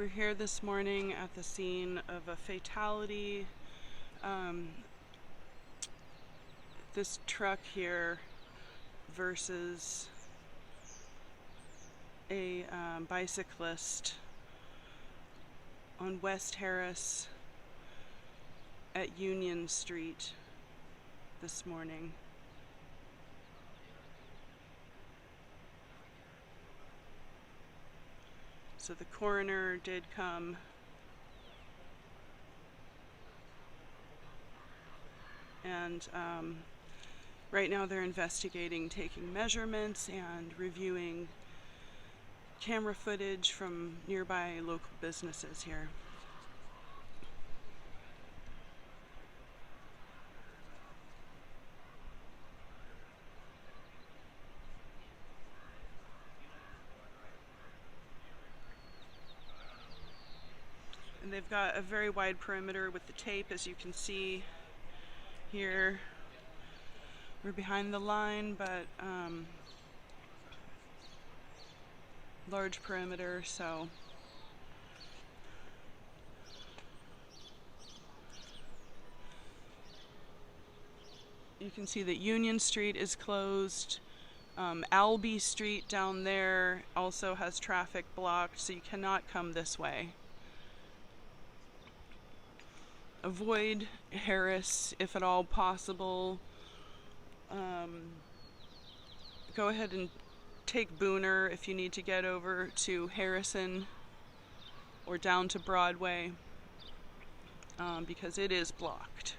We're here this morning at the scene of a fatality. This truck here versus a bicyclist on West Harris at Union Street this morning. So the coroner did come and right now they're investigating, taking measurements and reviewing camera footage from nearby local businesses here. And they've got a very wide perimeter with the tape, as you can see here. We're behind the line, but large perimeter, so you can see that Union Street is closed. Albee Street down there also has traffic blocked, so you cannot come this way. Avoid Harris if at all possible. Go ahead and take Booner if you need to get over to Harrison or down to Broadway, because it is blocked.